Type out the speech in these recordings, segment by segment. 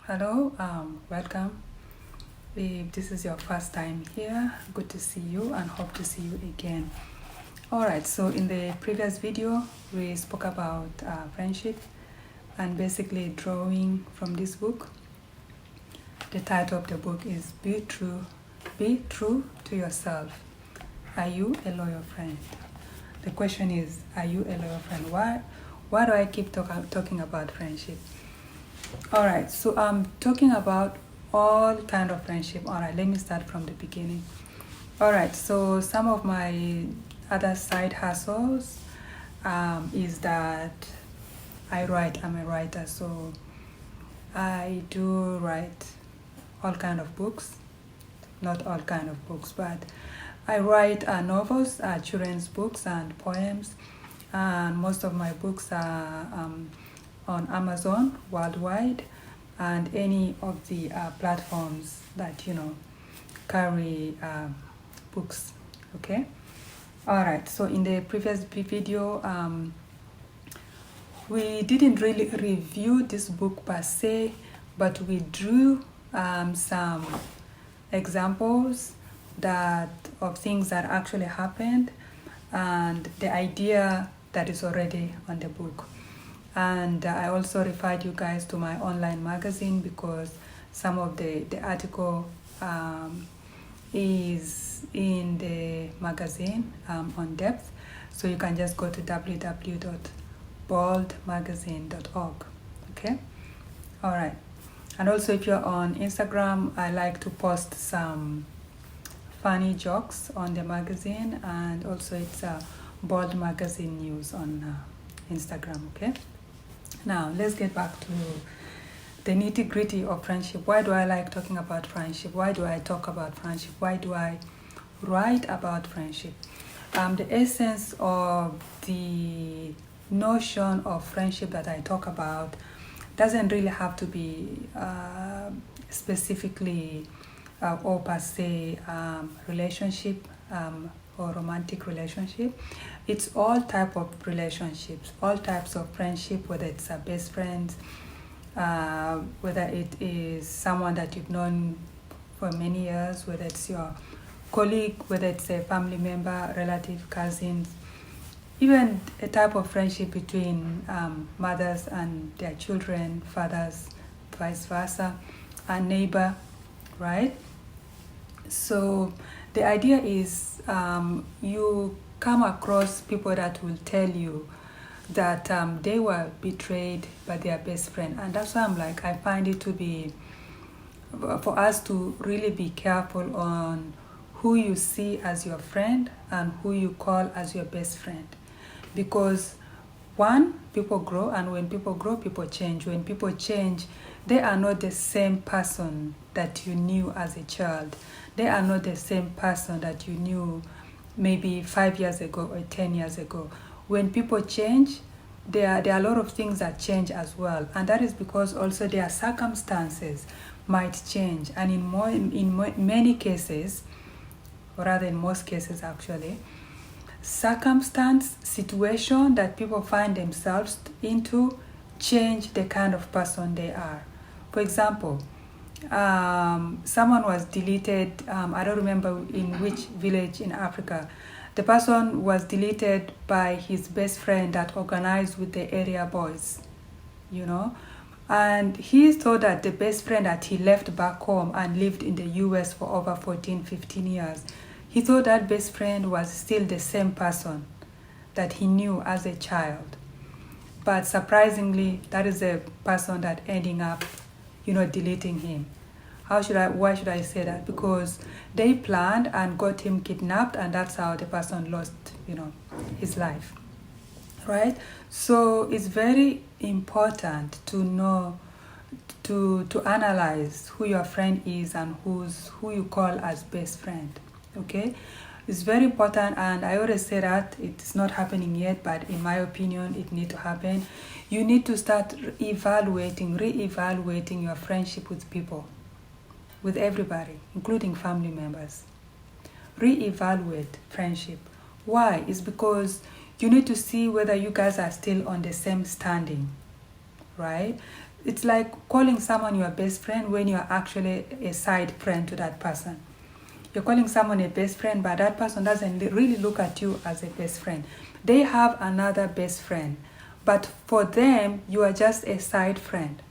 Hello, welcome. If this is your first time here, good to see you and hope to see you again. Alright, so in the previous video, we spoke about friendship and basically drawing from this book. The title of the book is Be True to Yourself. Are you a loyal friend? The question is, are you a loyal friend? Why do I keep talking about friendship? Alright, so I'm talking about all kind of friendship. Alright, let me start from the beginning. Alright, so some of my other side hustles is that I write. I'm a writer, so I do write all kind of books. Not all kind of books, but I write novels, children's books and poems, and most of my books are on Amazon worldwide and any of the platforms that carry books. Okay. All right, so in the previous video we didn't really review this book per se, but we drew some examples of things that actually happened and the idea that is already on the book. And I also referred you guys to my online magazine because some of the article is in the magazine on depth. So you can just go to www.boldmagazine.org. Okay? All right. And also if you're on Instagram, I like to post some funny jokes on the magazine, and also it's Bold Magazine News on Instagram. Okay? Now, let's get back to the nitty-gritty of friendship. Why do I like talking about friendship? Why do I talk about friendship? Why do I write about friendship? The essence of the notion of friendship that I talk about doesn't really have to be specifically or per se relationship or romantic relationship. It's all type of relationships, all types of friendship, whether it's a best friend, whether it is someone that you've known for many years, whether it's your colleague, whether it's a family member, relative, cousins, even a type of friendship between mothers and their children, fathers, vice versa, a neighbor, right? So the idea is you come across people that will tell you that they were betrayed by their best friend. And that's why I'm like, I find it to be, for us to really be careful on who you see as your friend and who you call as your best friend. Because one, people grow, and when people grow, people change. When people change, they are not the same person that you knew as a child. They are not the same person that you knew maybe 5 years ago or 10 years ago. When people change, there are a lot of things that change as well. And that is because also their circumstances might change. And in many cases, or rather in most cases actually, circumstance, situation that people find themselves into change the kind of person they are. For example, someone was deleted, I don't remember in which village in Africa. The person was deleted by his best friend that organized with the area boys, and he thought that the best friend that he left back home and lived in the US for over 14, 15 years, he thought that best friend was still the same person that he knew as a child. But surprisingly, that is the person that ending up, deleting him. Why should I say that? Because they planned and got him kidnapped, and that's how the person lost, his life. Right? So it's very important to know, to analyze who your friend is and who you call as best friend. Okay? It's very important, and I always say that it's not happening yet, but in my opinion, it needs to happen. You need to start re-evaluating your friendship with people, with everybody, including family members. Re-evaluate friendship. Why? It's because you need to see whether you guys are still on the same standing, right? it's like calling someone your best friend when you're actually a side friend to that person. You're calling someone a best friend, but that person doesn't really look at you as a best friend. They have another best friend, but for them, you are just a side friend.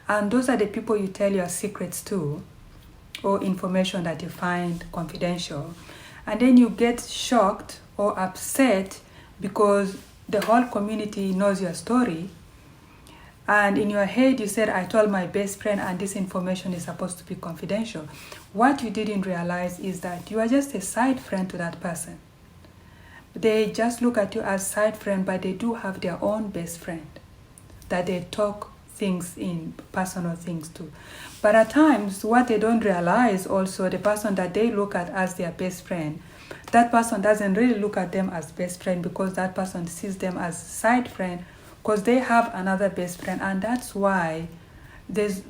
And those are the people you tell your secrets to, or information that you find confidential. And then you get shocked or upset because the whole community knows your story. And in your head, you said, I told my best friend and this information is supposed to be confidential. What you didn't realize is that you are just a side friend to that person. They just look at you as side friend, but they do have their own best friend that they talk things in, personal things to. But at times, what they don't realize also, the person that they look at as their best friend, that person doesn't really look at them as best friend, because that person sees them as side friend, because they have another best friend. And that's why there's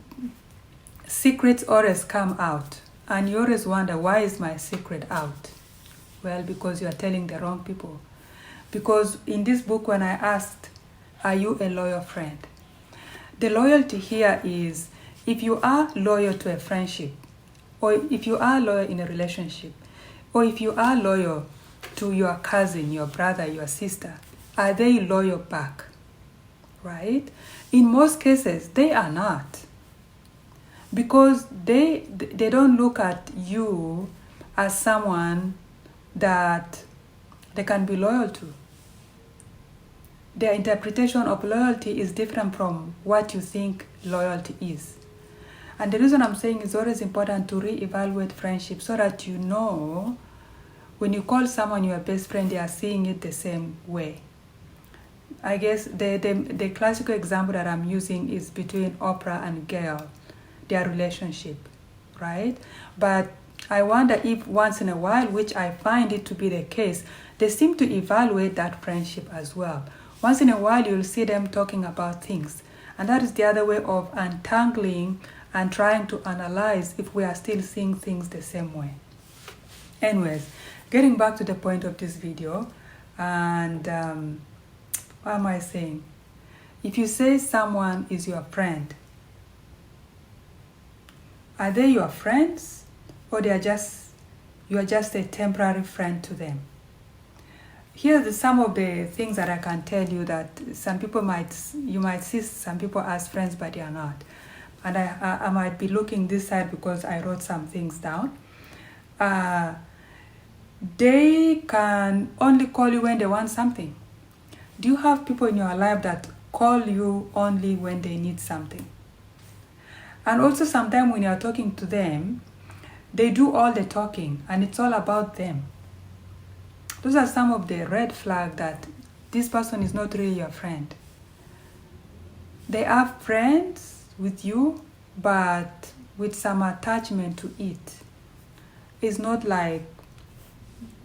secrets always come out, and you always wonder, why is my secret out? Well, because you are telling the wrong people. Because in this book, when I asked, are you a loyal friend? The loyalty here is, if you are loyal to a friendship, or if you are loyal in a relationship, or if you are loyal to your cousin, your brother, your sister, are they loyal back? Right? In most cases, they are not. Because they don't look at you as someone that they can be loyal to. Their interpretation of loyalty is different from what you think loyalty is. And the reason I'm saying it's always important to reevaluate friendship, so that you know when you call someone your best friend, they are seeing it the same way. I guess the classical example that I'm using is between Oprah and Gail, their relationship, right? But I wonder if once in a while, which I find it to be the case, they seem to evaluate that friendship as well. Once in a while, you'll see them talking about things. And that is the other way of untangling and trying to analyze if we are still seeing things the same way. Anyways, getting back to the point of this video, and what am I saying? If you say someone is your friend, are they your friends, or you are just a temporary friend to them? Here's some of the things that I can tell you that some people you might see some people as friends, but they are not. And I might be looking this side because I wrote some things down. They can only call you when they want something. Do you have people in your life that call you only when they need something? And also sometimes when you're talking to them, they do all the talking and it's all about them. Those are some of the red flags that this person is not really your friend. They are friends with you, but with some attachment to it. It's not like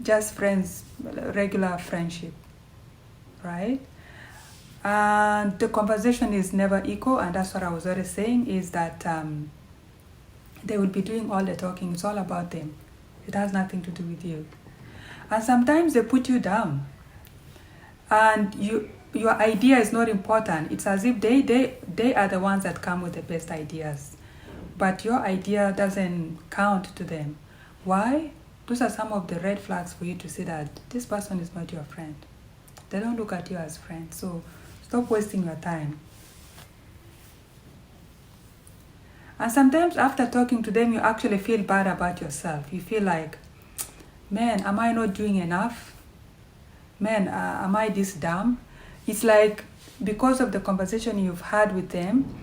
just friends, regular friendship, right? And the conversation is never equal, and that's what I was already saying, is that they will be doing all the talking. It's all about them. It has nothing to do with you. And sometimes they put you down. And your idea is not important. It's as if they are the ones that come with the best ideas. But your idea doesn't count to them. Why? Those are some of the red flags for you to see that this person is not your friend. They don't look at you as friends. So stop wasting your time. And sometimes after talking to them, you actually feel bad about yourself. You feel like, man, am I not doing enough? Man, am I this dumb? It's like because of the conversation you've had with them,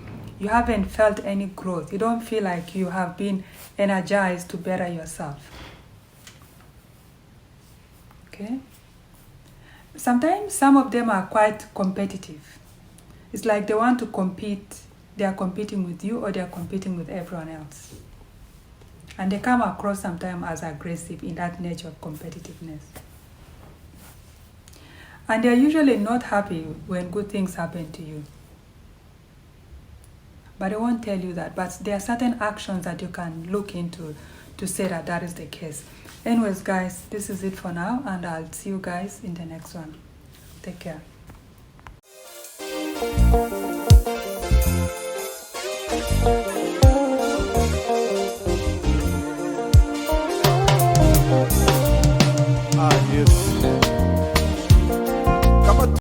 you haven't felt any growth. You don't feel like you have been energized to better yourself. Okay? Sometimes some of them are quite competitive. It's like they want to compete. They are competing with you, or they are competing with everyone else. And they come across sometimes as aggressive in that nature of competitiveness. And they are usually not happy when good things happen to you. But they won't tell you that. But there are certain actions that you can look into to say that that is the case. Anyways, guys, this is it for now, and I'll see you guys in the next one. Take care. you.